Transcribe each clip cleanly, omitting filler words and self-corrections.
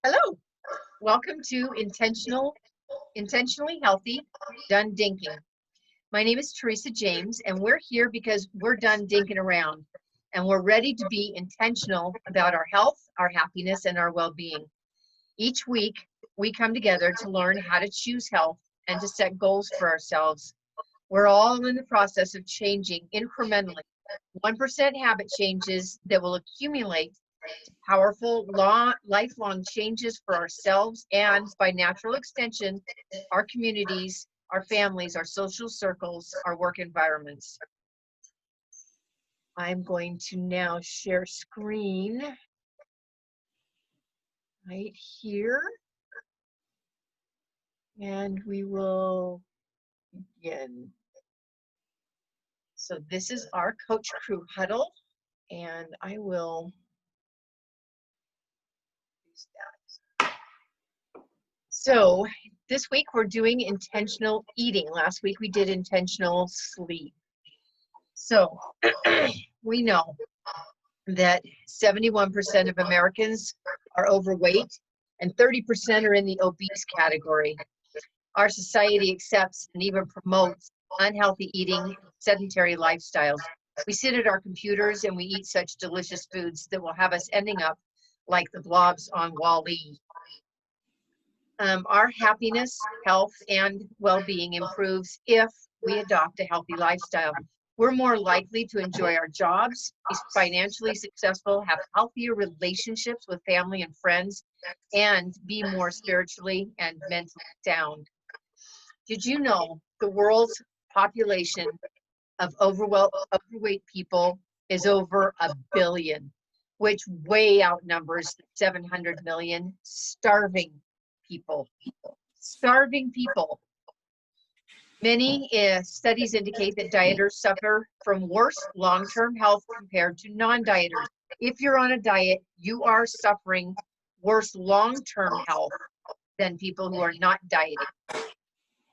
Hello, welcome to Intentionally Healthy, Done Dinking. My name is Teresa James, and we're here because we're done dinking around, and we're ready to be intentional about our health, our happiness, and our well-being. Each week, we come together to learn how to choose health and to set goals for ourselves. We're all in the process of changing incrementally. 1% habit changes that will accumulate powerful, lifelong changes for ourselves and, by natural extension, our communities, our families, our social circles, our work environments. I'm going to now share screen right here, and we will begin. So this is our Coach Crew Huddle, and I will use that. So this week we're doing intentional eating. Last week we did intentional sleep. So we know that 71% of Americans are overweight and 30% are in the obese category. Our society accepts and even promotes unhealthy eating, sedentary lifestyles. We sit at our computers and we eat such delicious foods that will have us ending up like the blobs on Wall-E. Our happiness, health, and well-being improves if we adopt a healthy lifestyle. We're more likely to enjoy our jobs, be financially successful, have healthier relationships with family and friends, and be more spiritually and mentally sound. Did you know the world's population of overweight people is over 1 billion, which way outnumbers the 700 million starving people. Starving people. Many studies indicate that dieters suffer from worse long-term health compared to non-dieters. If you're on a diet, you are suffering worse long-term health than people who are not dieting.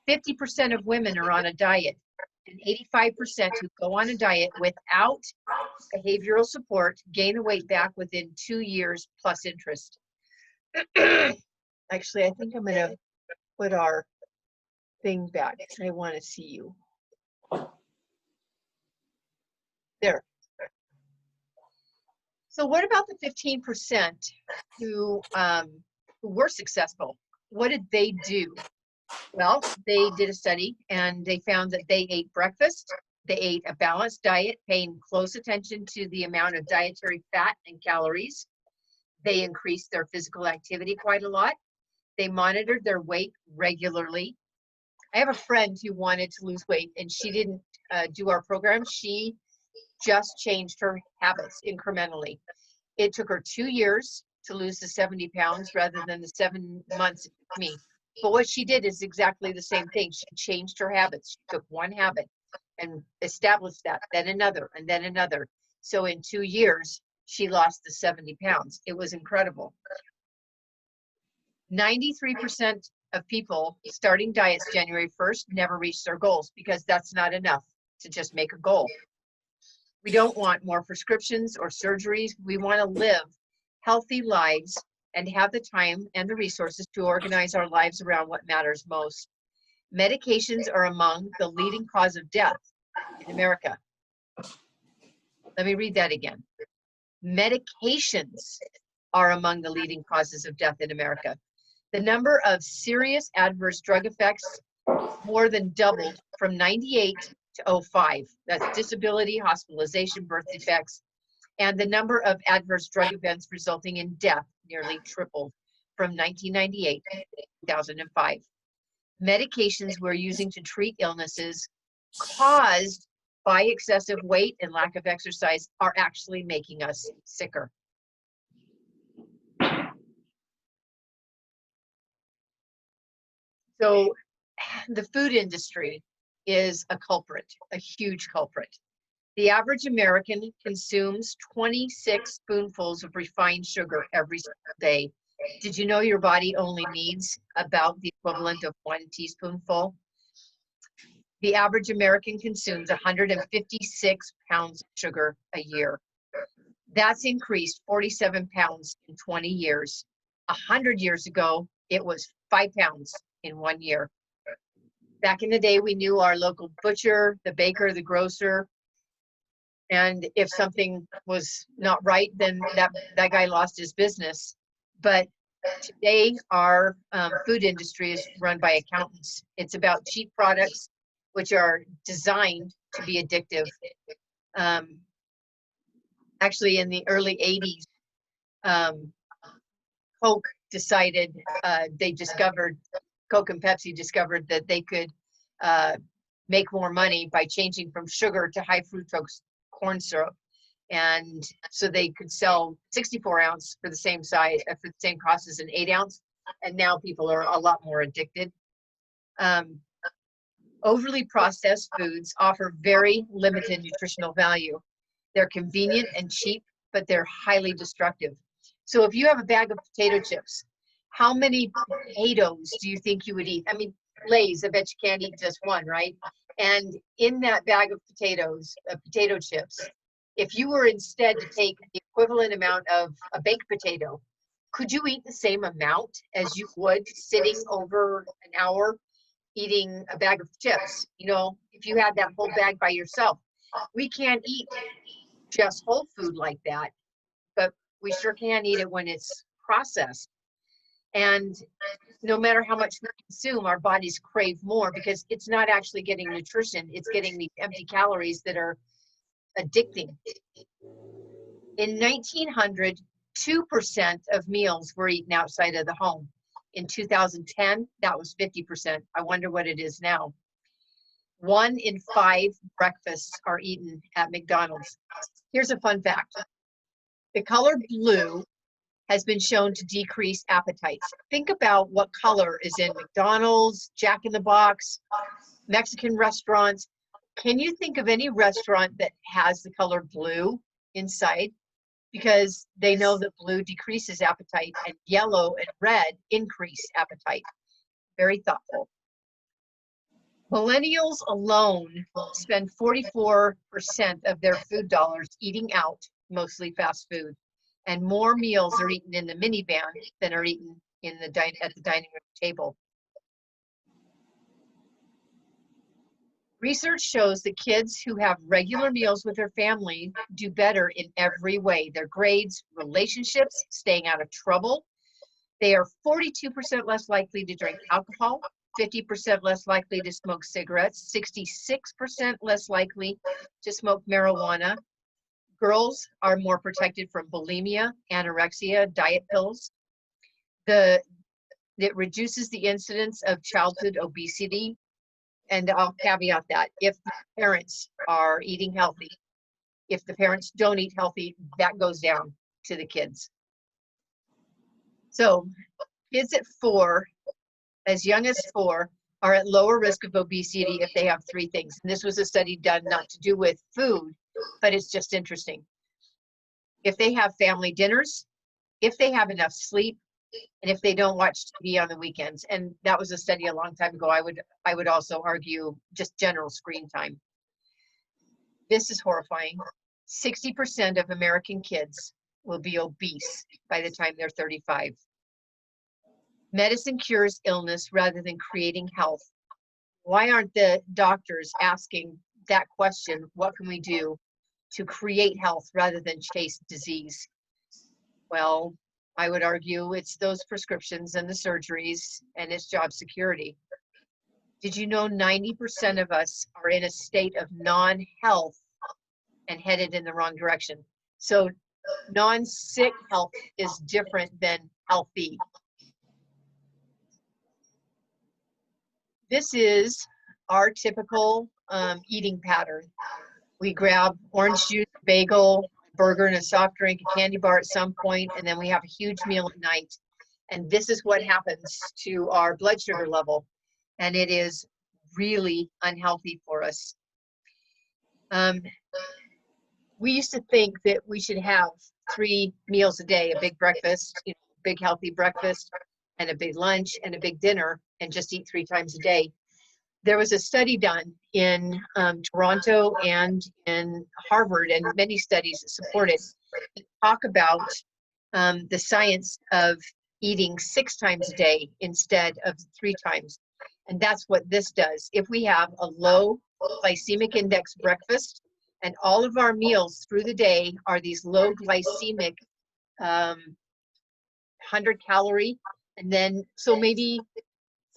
50% of women are on a diet, and 85% who go on a diet without behavioral support gain the weight back within 2 years plus interest. Actually, I think I'm going to put our thing back because I want to see you. There. So what about the 15% who were successful? What did they do? Well, they did a study and they found that they ate breakfast, they ate a balanced diet, paying close attention to the amount of dietary fat and calories. They increased their physical activity quite a lot. They monitored their weight regularly. I have a friend who wanted to lose weight and she didn't do our program. She just changed her habits incrementally. It took her 2 years to lose the 70 pounds rather than the 7 months it took me. But what she did is exactly the same thing. She changed her habits. She took one habit and established that, then another, and then another. So in 2 years, she lost the 70 pounds. It was incredible. 93% of people starting diets January 1st never reach their goals because that's not enough to just make a goal. We don't want more prescriptions or surgeries. We want to live healthy lives and have the time and the resources to organize our lives around what matters most. Medications are among the leading cause of death in America. Let me read that again. Medications are among the leading causes of death in America. The number of serious adverse drug effects more than doubled from 98 to 05. That's disability, hospitalization, birth defects. And the number of adverse drug events resulting in death nearly tripled from 1998 to 2005. Medications we're using to treat illnesses caused by excessive weight and lack of exercise are actually making us sicker. So the food industry is a culprit, a huge culprit. The average American consumes 26 spoonfuls of refined sugar every single day. Did you know your body only needs about the equivalent of 1 teaspoonful? The average American consumes 156 pounds of sugar a year. That's increased 47 pounds in 20 years. 100 years ago, it was 5 pounds in 1 year. Back in the day, we knew our local butcher, the baker, the grocer, and if something was not right, then that guy lost his business. But today, our food industry is run by accountants. It's about cheap products, which are designed to be addictive. Actually, in the early 80s, Coke decided, Coke and Pepsi discovered that they could make more money by changing from sugar to high fructose corn syrup. And so they could sell 64 ounce for the same size, for the same cost as an 8 ounce. And now people are a lot more addicted. Overly processed foods offer very limited nutritional value. They're convenient and cheap, but they're highly destructive. So if you have a bag of potato chips, how many potatoes do you think you would eat? I mean, Lay's, I bet you can't eat just one, right? And in that bag of potatoes, potato chips, if you were instead to take the equivalent amount of a baked potato, could you eat the same amount as you would sitting over an hour eating a bag of chips? You know, if you had that whole bag by yourself. We can't eat just whole food like that, but we sure can eat it when it's processed. And no matter how much we consume, our bodies crave more because it's not actually getting nutrition. It's getting these empty calories that are addicting. In 1900, 2% of meals were eaten outside of the home. In 2010, that was 50%. I wonder what it is now. 1 in 5 breakfasts are eaten at McDonald's. Here's a fun fact. The color blue has been shown to decrease appetites. Think about what color is in McDonald's, Jack in the Box, Mexican restaurants. Can you think of any restaurant that has the color blue inside? Because they know that blue decreases appetite and yellow and red increase appetite. Very thoughtful. Millennials alone spend 44% of their food dollars eating out, mostly fast food. And more meals are eaten in the minivan than are eaten in at the dining room table. Research shows that kids who have regular meals with their family do better in every way. Their grades, relationships, staying out of trouble. They are 42% less likely to drink alcohol, 50% less likely to smoke cigarettes, 66% less likely to smoke marijuana. Girls are more protected from bulimia, anorexia, diet pills. It reduces the incidence of childhood obesity. And I'll caveat that if the parents are eating healthy, if the parents don't eat healthy, that goes down to the kids. So kids at 4, as young as 4, are at lower risk of obesity if they have 3 things. And this was a study done not to do with food, but it's just interesting. If they have family dinners, if they have enough sleep, and if they don't watch TV on the weekends. And that was a study a long time ago. I would also argue just general screen time. This is horrifying. 60% of American kids will be obese by the time they're 35. Medicine cures illness rather than creating health. Why aren't the doctors asking that question? What can we do to create health rather than chase disease? Well, I would argue it's those prescriptions and the surgeries and it's job security. Did you know 90% of us are in a state of non-health and headed in the wrong direction? So non-sick health is different than healthy. This is our typical eating pattern. We grab orange juice, bagel, burger and a soft drink, a candy bar at some point, and then we have a huge meal at night. And this is what happens to our blood sugar level. And it is really unhealthy for us. We used to think that we should have 3 meals a day, a big breakfast, big healthy breakfast, and a big lunch and a big dinner, and just eat 3 times a day. There was a study done in Toronto and in Harvard, and many studies that support it, talk about the science of eating 6 times a day instead of 3 times. And that's what this does. If we have a low glycemic index breakfast and all of our meals through the day are these low glycemic 100 calorie, and then so maybe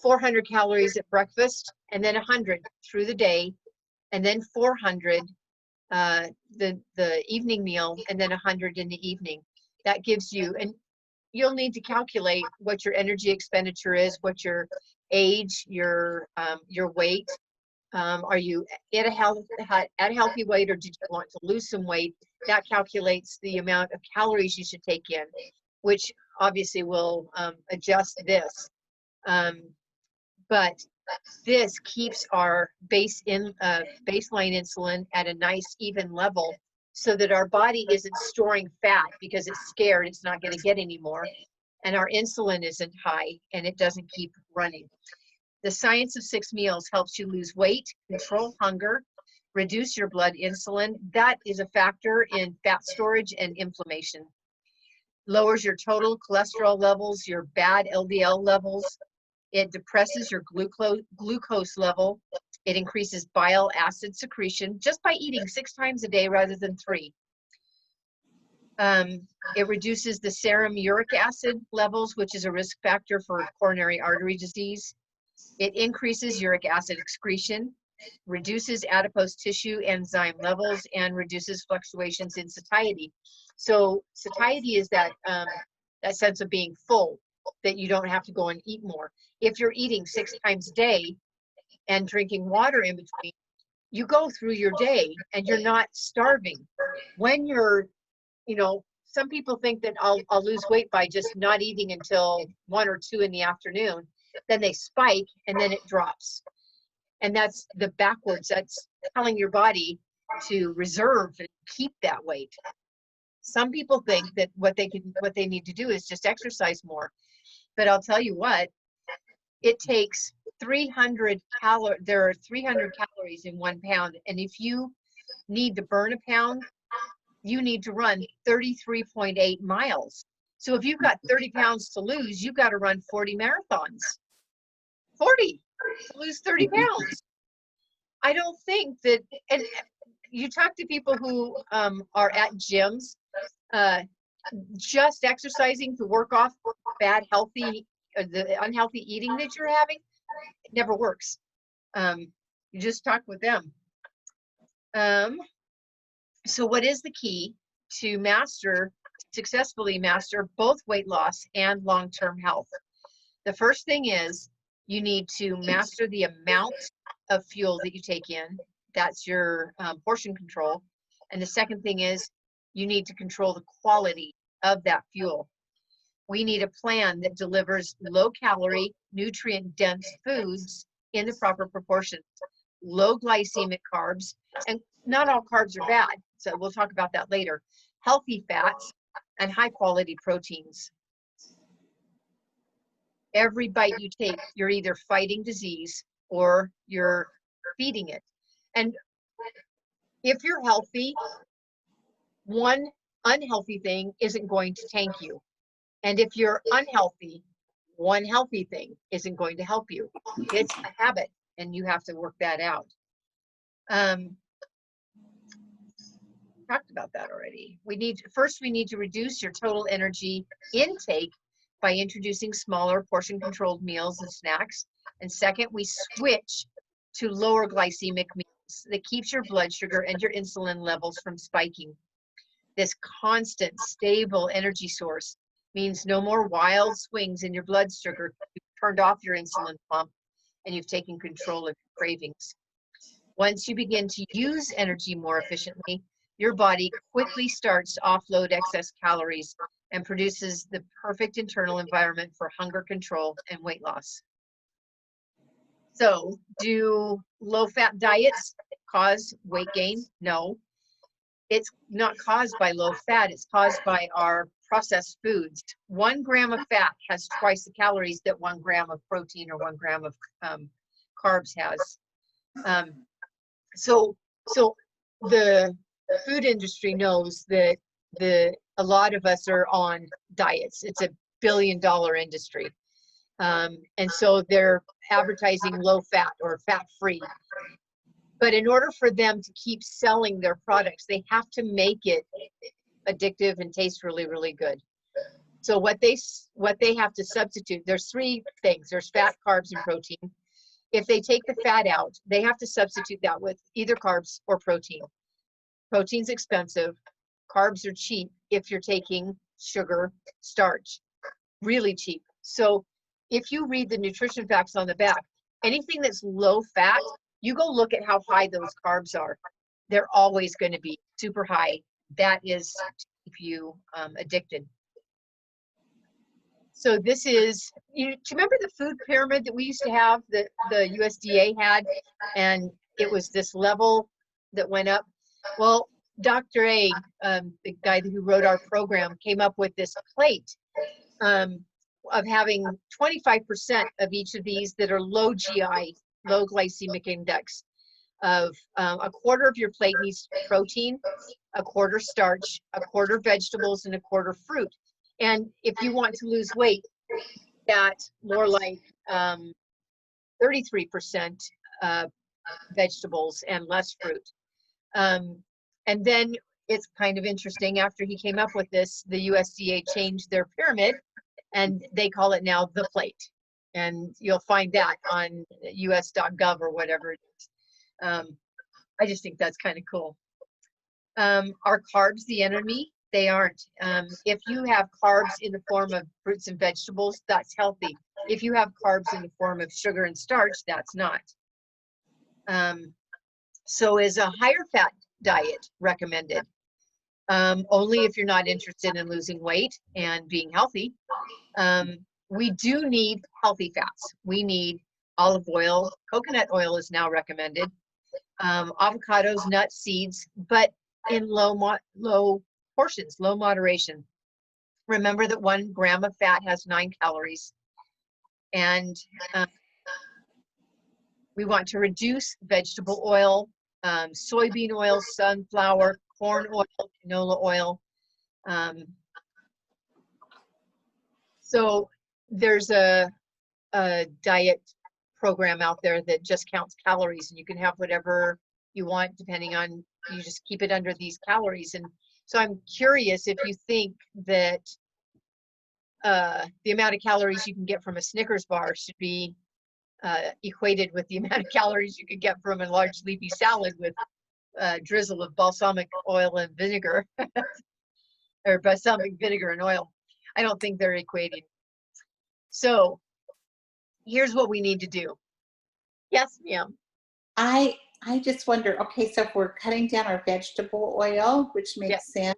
400 calories at breakfast, and then 100 through the day, and then 400 the evening meal, and then 100 in the evening. That gives you, and you'll need to calculate what your energy expenditure is, what your age, your weight. Are you at a healthy weight, or did you want to lose some weight? That calculates the amount of calories you should take in, which obviously will adjust this. But this keeps our baseline insulin at a nice even level, so that our body isn't storing fat because it's scared it's not going to get any more, and our insulin isn't high and it doesn't keep running. The Science of 6 Meals helps you lose weight, control hunger, reduce your blood insulin. That is a factor in fat storage and inflammation. Lowers your total cholesterol levels, your bad LDL levels. It depresses your glucose level. It increases bile acid secretion just by eating 6 times a day rather than 3. It reduces the serum uric acid levels, which is a risk factor for coronary artery disease. It increases uric acid excretion, reduces adipose tissue enzyme levels, and reduces fluctuations in satiety. So satiety is that sense of being full, that you don't have to go and eat more. If you're eating 6 times a day and drinking water in between, you go through your day and you're not starving. When you're, some people think that I'll lose weight by just not eating until 1 or 2 in the afternoon. Then they spike and then it drops. And that's the backwards. That's telling your body to reserve and keep that weight. Some people think that what they need to do is just exercise more. But I'll tell you what, it takes 300 calories. There are 300 calories in 1 pound. And if you need to burn a pound, you need to run 33.8 miles. So if you've got 30 pounds to lose, you've got to run 40 marathons. 40 to lose 30 pounds. I don't think that, and you talk to people who are at gyms, just exercising to work off bad the unhealthy eating that you're having, it never works. You just talk with them. So what is the key to successfully master both weight loss and long-term health? The first thing is you need to master the amount of fuel that you take in. That's your portion control. And the second thing is you need to control the quality of that fuel. We need a plan that delivers low-calorie, nutrient-dense foods in the proper proportions, low glycemic carbs, and not all carbs are bad, so we'll talk about that later, healthy fats, and high-quality proteins. Every bite you take, you're either fighting disease or you're feeding it. And if you're healthy, one unhealthy thing isn't going to tank you. And if you're unhealthy, one healthy thing isn't going to help you. It's a habit, and you have to work that out. Talked about that already. We need to reduce your total energy intake by introducing smaller portion controlled meals and snacks. And second, we switch to lower glycemic meals that keeps your blood sugar and your insulin levels from spiking. This constant, stable energy source means no more wild swings in your blood sugar. You've turned off your insulin pump and you've taken control of your cravings. Once you begin to use energy more efficiently, your body quickly starts to offload excess calories and produces the perfect internal environment for hunger control and weight loss. So, do low-fat diets cause weight gain? No. It's not caused by low fat, it's caused by our processed foods. 1 gram of fat has twice the calories that 1 gram of protein or 1 gram of carbs has. So the food industry knows that a lot of us are on diets. It's a billion-dollar industry. And so they're advertising low fat or fat free. But in order for them to keep selling their products, they have to make it addictive and taste really, really good. So what they have to substitute, there's three things. There's fat, carbs, and protein. If they take the fat out, they have to substitute that with either carbs or protein. Protein's expensive. Carbs are cheap if you're taking sugar, starch, really cheap. So if you read the nutrition facts on the back, anything that's low fat, you go look at how high those carbs are. They're always going to be super high. That is to keep you addicted. So this is, do you remember the food pyramid that we used to have, that the USDA had, and it was this level that went up? Well, Dr. A, the guy who wrote our program, came up with this plate of having 25% of each of these that are low GI, low glycemic index. Of a quarter of your plate needs protein, a quarter starch, a quarter vegetables, and a quarter fruit. And if you want to lose weight, that's more like 33% vegetables and less fruit. And then it's kind of interesting, after he came up with this, the USDA changed their pyramid and they call it now the plate. And you'll find that on us.gov or whatever it is. I just think that's kind of cool. Are carbs the enemy? They aren't. If you have carbs in the form of fruits and vegetables, that's healthy. If you have carbs in the form of sugar and starch, that's not. So is a higher fat diet recommended? Only if you're not interested in losing weight and being healthy. We do need healthy fats. We need olive oil. Coconut oil is now recommended. Avocados, nuts, seeds, but in low portions, low moderation. Remember that 1 gram of fat has 9 calories. And we want to reduce vegetable oil, soybean oil, sunflower, corn oil, canola oil. So there's a diet program out there that just counts calories, and you can have whatever you want depending on, you just keep it under these calories. And so I'm curious if you think that the amount of calories you can get from a Snickers bar should be equated with the amount of calories you could get from a large leafy salad with a drizzle of balsamic oil and vinegar or balsamic vinegar and oil. I don't think they're equating. So here's what we need to do. Yes, ma'am. I just wonder, okay, so if we're cutting down our vegetable oil, which makes sense.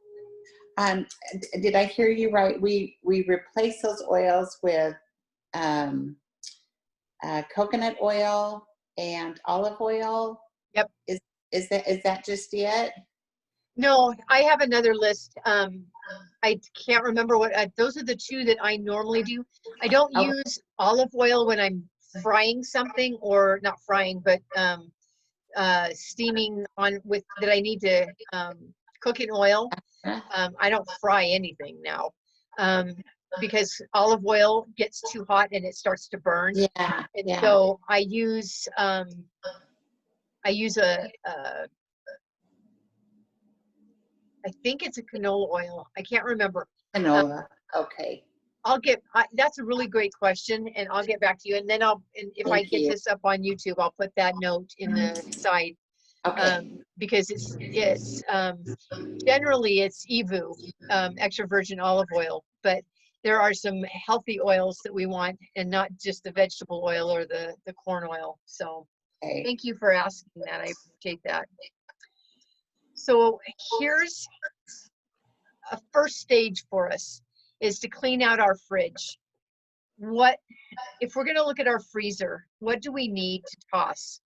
Did I hear you right? We replace those oils with coconut oil and olive oil. Yep. Is that just it? No, I have another list. I can't remember what, those are the two that I normally do. I don't use olive oil when I'm frying something, or not frying, but steaming on with, that I need to cook in oil. I don't fry anything now because olive oil gets too hot and it starts to burn. Yeah. And so I use a I think it's a canola oil. I can't remember. Canola. Okay. That's a really great question, and I'll get back to you. And then if I get this up on YouTube, I'll put that note in the side. Okay. Because it's generally it's EVOO, extra virgin olive oil, but there are some healthy oils that we want, and not just the vegetable oil or the corn oil. So thank you for asking that. I appreciate that. So here's a first stage for us, is to clean out our fridge. If we're going to look at our freezer, what do we need to toss?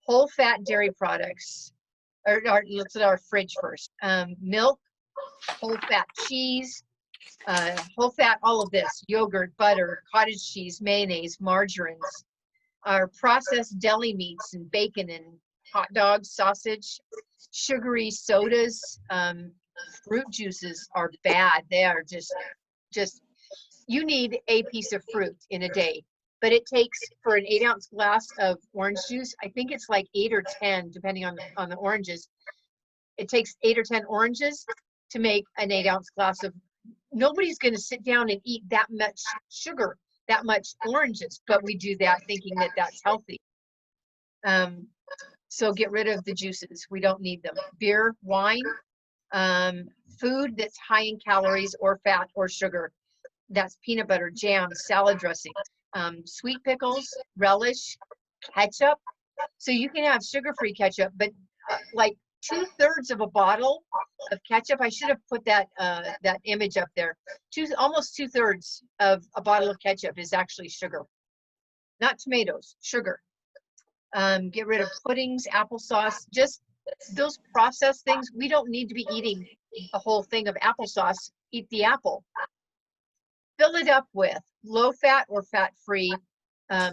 Whole fat dairy products, or let's look at our fridge first. Milk, whole fat cheese, whole fat, all of this, yogurt, butter, cottage cheese, mayonnaise, margarines, our processed deli meats and bacon and hot dogs, sausage, sugary sodas, fruit juices are bad. They are just you need a piece of fruit in a day, but it takes, for an 8-ounce glass of orange juice, I think it's like 8 or 10, depending on the oranges. It takes 8 or 10 oranges to make an 8-ounce glass of. Nobody's going to sit down and eat that much sugar, that much oranges, but we do that thinking that that's healthy. So get rid of the juices. We don't need them. Beer, wine, food that's high in calories or fat or sugar. That's peanut butter, jam, salad dressing, sweet pickles, relish, ketchup. So you can have sugar-free ketchup, but like 2/3 of a bottle of ketchup, I should have put that that image up there. Almost 2/3 of a bottle of ketchup is actually sugar, not tomatoes, sugar. Get rid of puddings, applesauce, just those processed things. We don't need to be eating a whole thing of applesauce. Eat the apple. Fill it up with low fat or fat free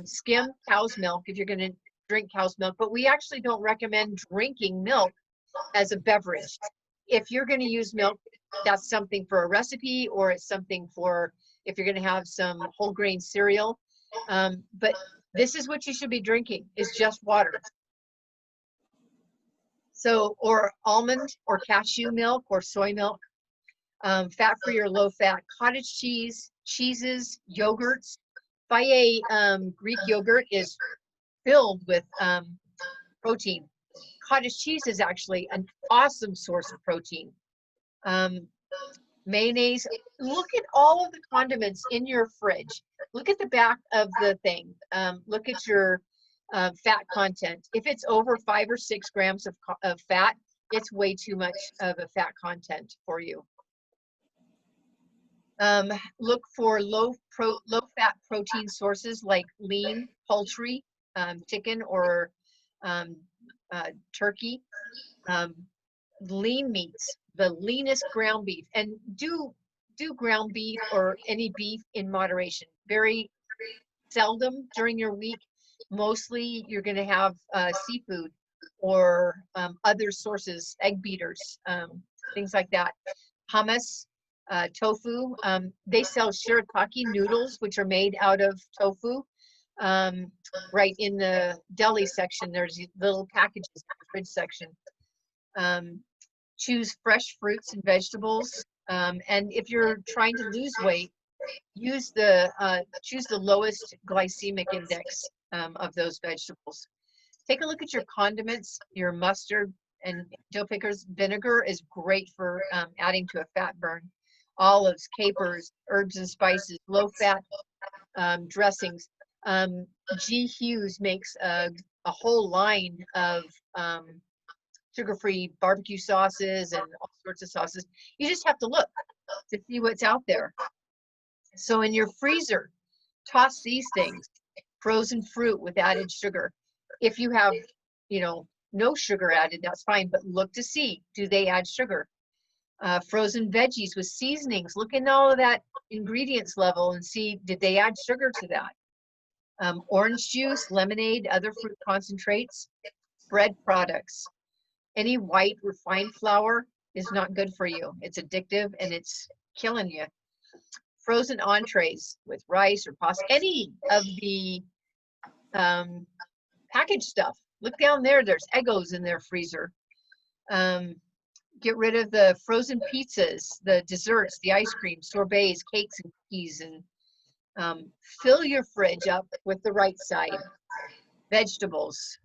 skim cow's milk if you're going to drink cow's milk, but we actually don't recommend drinking milk as a beverage. If you're going to use milk, that's something for a recipe, or it's something for if you're going to have some whole grain cereal. But this is what you should be drinking, is just water. So, or almond or cashew milk or soy milk, fat-free or low-fat, cottage cheese, cheeses, yogurts. Fage Greek yogurt is filled with protein. Cottage cheese is actually an awesome source of protein. Mayonnaise. Look at all of the condiments in your fridge. Look at the back of the thing. Look at your fat content. If it's over 5 or 6 grams of fat, it's way too much of a fat content for you. Look for low fat protein sources like lean poultry, chicken or turkey. Lean meats, the leanest ground beef, and do ground beef or any beef in moderation. Very seldom during your week. Mostly you're going to have seafood or other sources, egg beaters, things like that. Hummus, tofu. They sell shirataki noodles, which are made out of tofu. Right in the deli section, there's little packages in the fridge section. Choose fresh fruits and vegetables. And if you're trying to lose weight, choose the lowest glycemic index of those vegetables. Take a look at your condiments, your mustard and Joe Picker's vinegar is great for adding to a fat burn. Olives, capers, herbs and spices, low fat dressings. G. Hughes makes a whole line of sugar-free barbecue sauces and all sorts of sauces. You just have to look to see what's out there. So in your freezer, toss these things. Frozen fruit with added sugar. If you have, no sugar added, that's fine, but look to see, do they add sugar? Frozen veggies with seasonings. Look in all of that ingredients level and see, did they add sugar to that? Orange juice, lemonade, other fruit concentrates, bread products. Any white refined flour is not good for you. It's addictive and it's killing you. Frozen entrees with rice or pasta, any of the packaged stuff. Look down there, there's Eggos in their freezer. Get rid of the frozen pizzas, the desserts, the ice cream, sorbets, cakes and cookies, and fill your fridge up with the right side. Vegetables,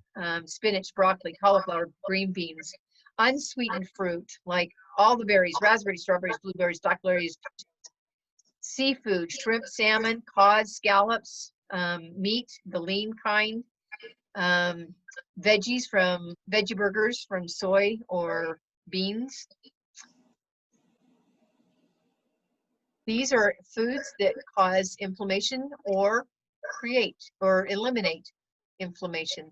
spinach, broccoli, cauliflower, green beans, unsweetened fruit like all the berries, raspberries, strawberries, blueberries, blackberries, seafood, shrimp, salmon, cod, scallops, meat, the lean kind, veggies from veggie burgers from soy or beans. These are foods that cause inflammation or create or eliminate inflammation.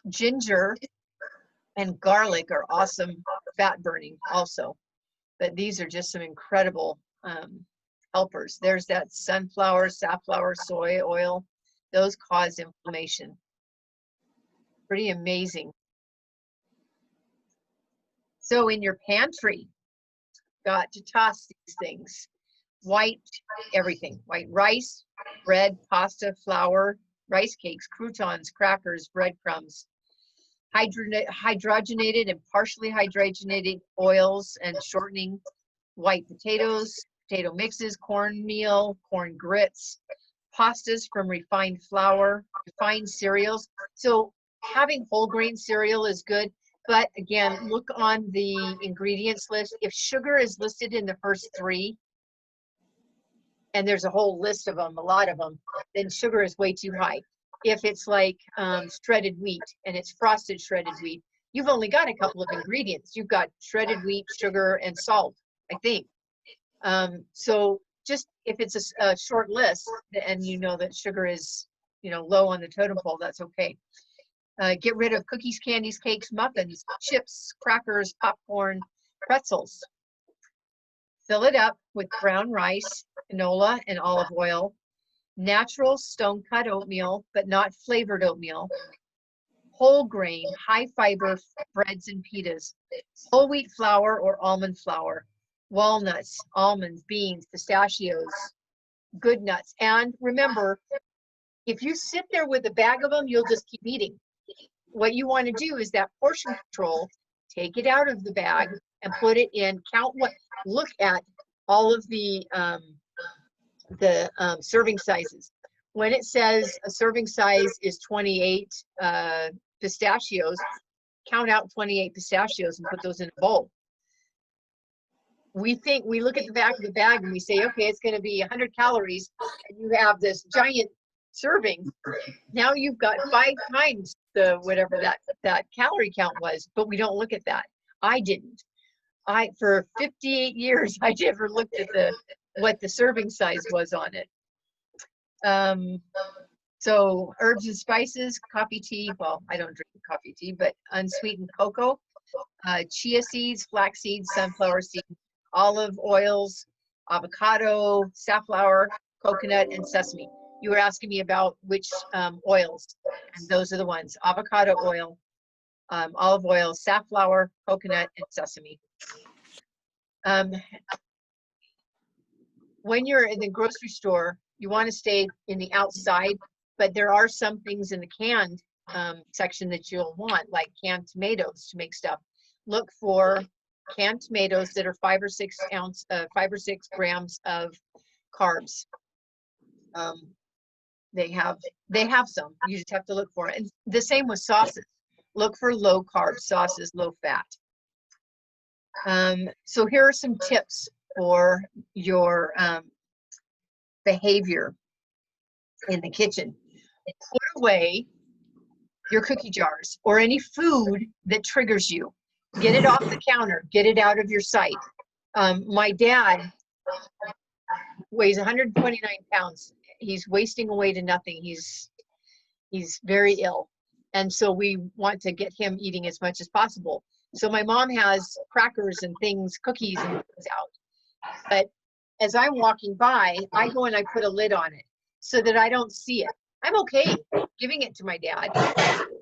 Ginger and garlic are awesome fat burning also, but these are just some incredible helpers. There's that sunflower, safflower, soy oil. Those cause inflammation. Pretty amazing. So in your pantry, got to toss these things. white everything, white rice, bread, pasta, flour, rice cakes, croutons, crackers, breadcrumbs, hydrogenated and partially hydrogenated oils and shortening, white potatoes, potato mixes, cornmeal, corn grits, pastas from refined flour, refined cereals. So having whole grain cereal is good, but again, look on the ingredients list. If sugar is listed in the first three, and there's a whole list of them, a lot of them, then sugar is way too high. If it's like shredded wheat and it's frosted shredded wheat, you've only got a couple of ingredients. You've got shredded wheat, sugar, and salt, I think. So just if it's a short list and you know that sugar is, low on the totem pole, that's okay. Get rid of cookies, candies, cakes, muffins, chips, crackers, popcorn, pretzels. Fill it up with brown rice, canola, and olive oil, natural stone-cut oatmeal, but not flavored oatmeal, whole grain, high fiber breads and pitas, whole wheat flour or almond flour, walnuts, almonds, beans, pistachios, good nuts. And remember, if you sit there with a bag of them, you'll just keep eating. What you want to do is that portion control, take it out of the bag and put it in, look at all of the serving sizes. When it says a serving size is 28 pistachios, count out 28 pistachios and put those in a bowl. We look at the back of the bag and we say, okay, it's going to be 100 calories, and you have this giant serving. Now you've got 5 times the whatever that calorie count was, but we don't look at that. I didn't. For 58 years, I never looked at what the serving size was on it. So herbs and spices, coffee, tea. Well, I don't drink coffee, tea, but unsweetened cocoa, chia seeds, flax seeds, sunflower seeds, olive oils, avocado, safflower, coconut, and sesame. You were asking me about which oils, and those are the ones: avocado oil, olive oil, safflower, coconut, and sesame. When you're in the grocery store, you want to stay in the outside, but there are some things in the canned section that you'll want, like canned tomatoes to make stuff. Look for canned tomatoes that are 5 or 6 grams of carbs. They have some. You just have to look for it. And the same with sauces. Look for low carb sauces, low fat. So here are some tips for your behavior in the kitchen. Put away your cookie jars or any food that triggers you. Get it off the counter. Get it out of your sight. My dad weighs 129 pounds. He's wasting away to nothing. He's very ill. And so we want to get him eating as much as possible. So my mom has crackers and things, cookies and things out. But as I'm walking by, I go and I put a lid on it so that I don't see it. I'm okay giving it to my dad,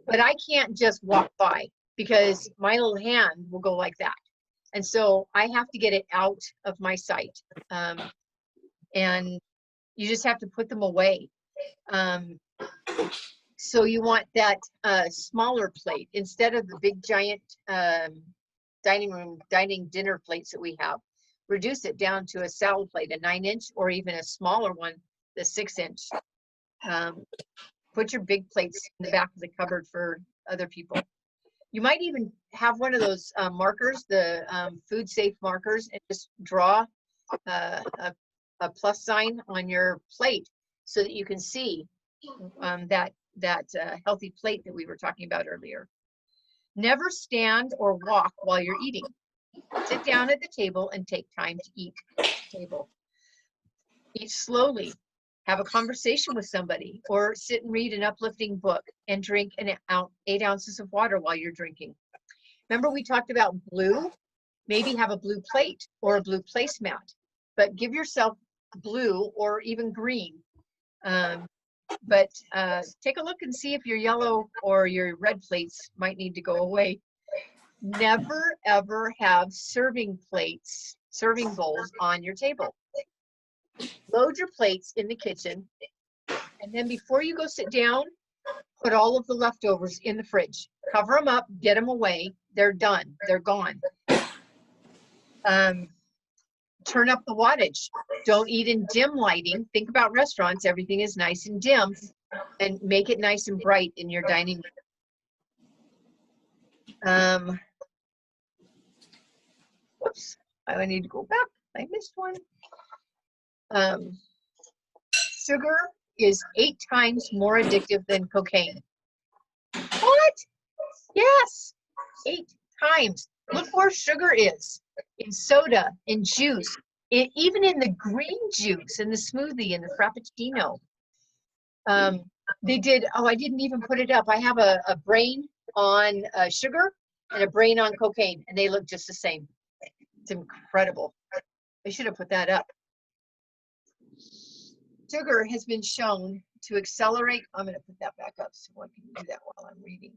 but I can't just walk by because my little hand will go like that. And so I have to get it out of my sight. And you just have to put them away. So you want that smaller plate instead of the big giant dining dinner plates that we have. Reduce it down to a salad plate, a 9-inch, or even a smaller one, the 6-inch. Put your big plates in the back of the cupboard for other people. You might even have one of those markers, the food safe markers, and just draw a plus sign on your plate so that you can see that healthy plate that we were talking about earlier. Never stand or walk while you're eating. Sit down at the table and take time to eat at the table. Eat slowly. Have a conversation with somebody, or sit and read an uplifting book and drink 8 ounces of water while you're drinking. Remember we talked about blue? Maybe have a blue plate or a blue placemat, but give yourself blue or even green. But take a look and see if your yellow or your red plates might need to go away. Never ever have serving bowls on your table. Load your plates in the kitchen, and then before you go sit down, put all of the leftovers in the fridge. Cover them up, get them away. They're done. They're gone. Turn up the wattage. Don't eat in dim lighting. Think about restaurants. Everything is nice and dim, and make it nice and bright in your dining room. Whoops, I need to go back. I missed one. Sugar is 8 times more addictive than cocaine. What? Yes, 8 times. Look where sugar is in soda, in juice, even in the green juice, in the smoothie, in the Frappuccino. They did, oh, I didn't even put it up. I have a brain on sugar and a brain on cocaine, and they look just the same. It's incredible. I should have put that up. Sugar has been shown to accelerate. I'm going to put that back up so I can do that while I'm reading.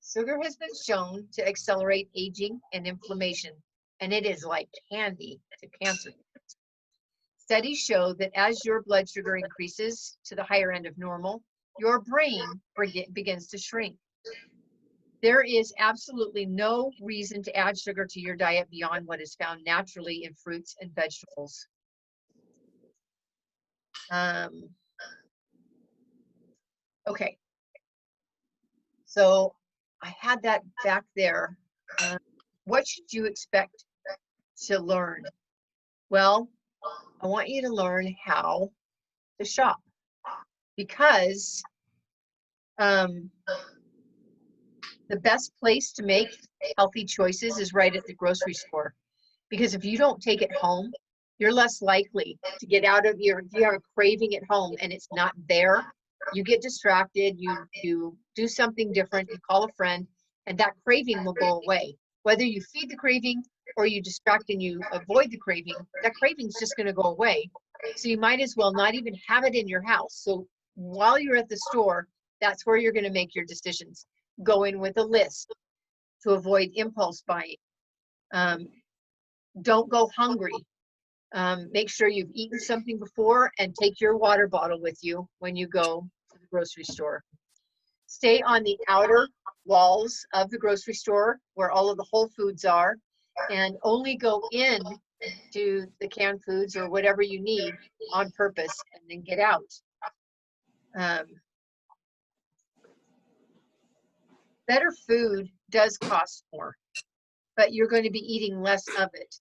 Sugar has been shown to accelerate aging and inflammation, and it is like candy to cancer. Studies show that as your blood sugar increases to the higher end of normal, your brain begins to shrink. There is absolutely no reason to add sugar to your diet beyond what is found naturally in fruits and vegetables. Okay, so I had that back there. What should you expect to learn? Well, I want you to learn how to shop, because the best place to make healthy choices is right at the grocery store. Because if you don't take it home, you're less likely to get out of your, if you have a craving at home and it's not there, you get distracted, you do something different, you call a friend, and that craving will go away. Whether you feed the craving or you distract and you avoid the craving, that craving's just going to go away. So you might as well not even have it in your house. So while you're at the store, that's where you're going to make your decisions. Go in with a list to avoid impulse buying. Don't go hungry. Make sure you've eaten something before, and take your water bottle with you when you go to the grocery store. Stay on the outer walls of the grocery store where all of the whole foods are, and only go in to the canned foods or whatever you need on purpose, and then get out. Better food does cost more, but you're going to be eating less of it.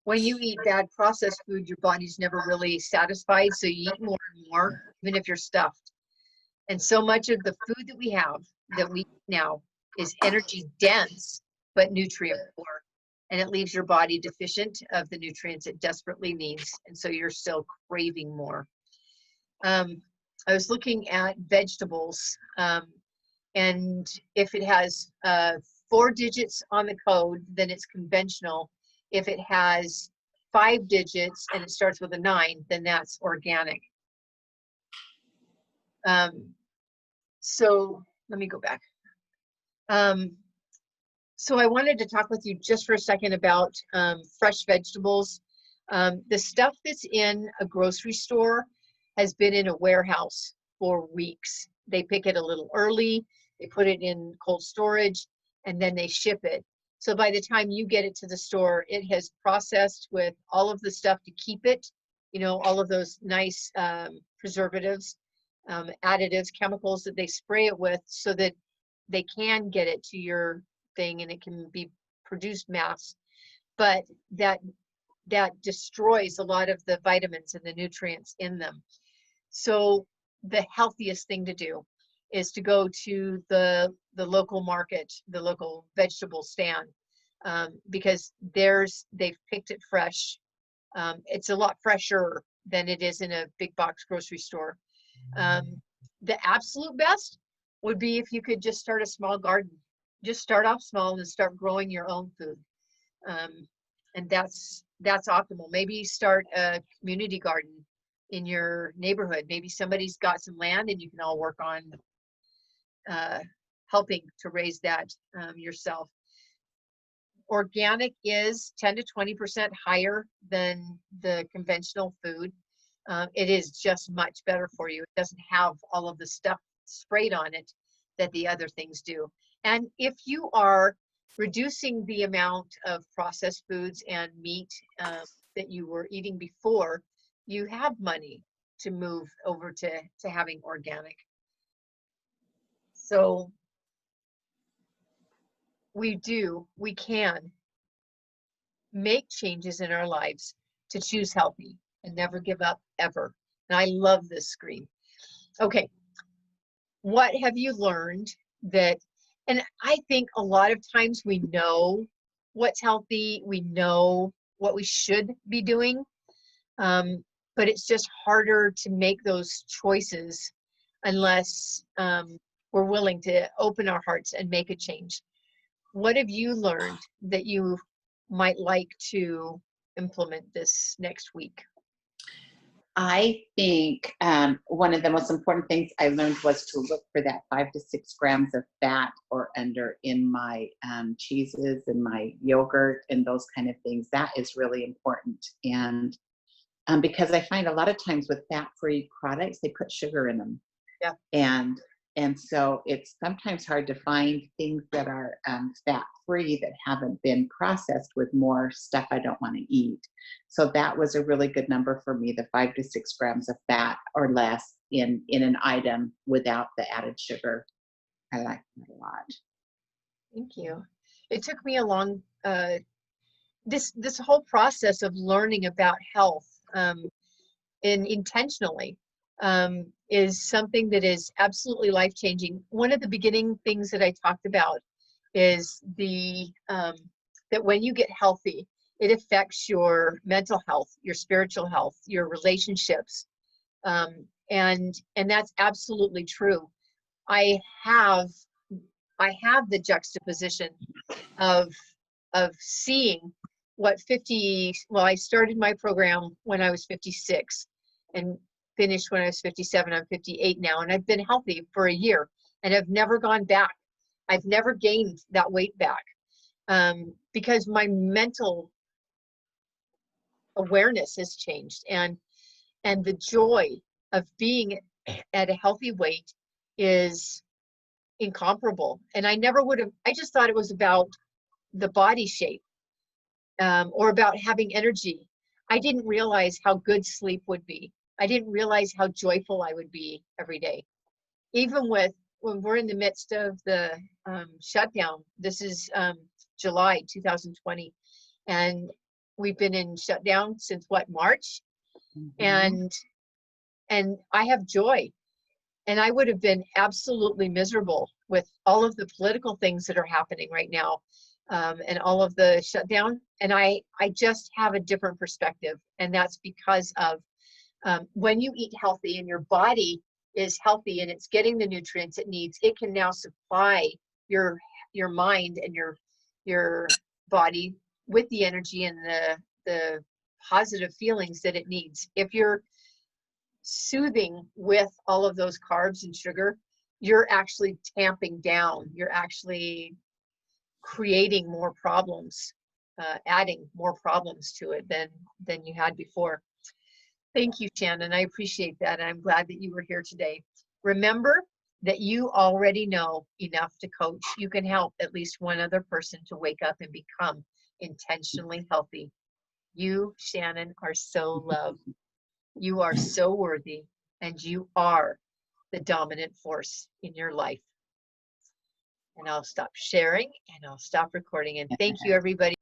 When you eat bad processed food, your body's never really satisfied, so you eat more and more, even if you're stuffed. And so much of the food that we have, that we eat now, is energy dense, but nutrient poor. And it leaves your body deficient of the nutrients it desperately needs. And so you're still craving more. I was looking at vegetables, and if it has 4 digits on the code, then it's conventional. If it has 5 digits and it starts with a 9, then that's organic. So let me go back. So I wanted to talk with you just for a second about fresh vegetables. The stuff that's in a grocery store has been in a warehouse for weeks. They pick it a little early, they put it in cold storage, and then they ship it. So by the time you get it to the store, it has processed with all of the stuff to keep it, you know, all of those nice preservatives, additives, chemicals that they spray it with, so that they can get it to your thing and it can be produced mass. But that destroys a lot of the vitamins and the nutrients in them. So the healthiest thing to do is to go to the local market, the local vegetable stand, because they've picked it fresh. It's a lot fresher than it is in a big box grocery store. The absolute best would be if you could just start a small garden. Just start off small and start growing your own food. And that's optimal. Maybe start a community garden in your neighborhood. Maybe somebody's got some land and you can all work on helping to raise that yourself. Organic is 10 to 20% higher than the conventional food. It is just much better for you. It doesn't have all of the stuff sprayed on it that the other things do. And if you are reducing the amount of processed foods and meat that you were eating before, you have money to move over to having organic. So we can make changes in our lives to choose healthy and never give up ever. And I love this screen. Okay, what have you learned that, and I think a lot of times we know what's healthy, we know what we should be doing, but it's just harder to make those choices unless we're willing to open our hearts and make a change. What have you learned that you might like to implement this next week? I think one of the most important things I learned was to look for that 5 to 6 grams of fat or under in my cheeses and my yogurt and those kind of things. That is really important. And because I find a lot of times with fat-free products, they put sugar in them. Yeah. And so it's sometimes hard to find things that are fat-free that haven't been processed with more stuff I don't want to eat. So that was a really good number for me, the 5 to 6 grams of fat or less in an item without the added sugar. I like that a lot. Thank you. It took me a long, this whole process of learning about health intentionally is something that is absolutely life-changing. One of the beginning things that I talked about is that when you get healthy, it affects your mental health, your spiritual health, your relationships, and that's absolutely true. I have the juxtaposition of seeing what I started my program when I was 56 and finished when I was 57. I'm 58 now, and I've been healthy for a year and have never gone back. I've never gained that weight back because my mental awareness has changed, and the joy of being at a healthy weight is incomparable. And I never would have, I just thought it was about the body shape or about having energy. I didn't realize how good sleep would be. I didn't realize how joyful I would be every day. Even when we're in the midst of the shutdown, this is July 2020, and we've been in shutdown since March? Mm-hmm. And I have joy. And I would have been absolutely miserable with all of the political things that are happening right now and all of the shutdown. And I just have a different perspective. And that's because of when you eat healthy and your body is healthy and it's getting the nutrients it needs, it can now supply your mind and your body with the energy and the positive feelings that it needs. If you're soothing with all of those carbs and sugar, you're actually tamping down. You're actually creating more problems, adding more problems to it than you had before. Thank you, Shannon. I appreciate that. And I'm glad that you were here today. Remember that you already know enough to coach. You can help at least one other person to wake up and become intentionally healthy. You, Shannon, are so loved. You are so worthy, and you are the dominant force in your life. And I'll stop sharing and I'll stop recording. And thank you, everybody.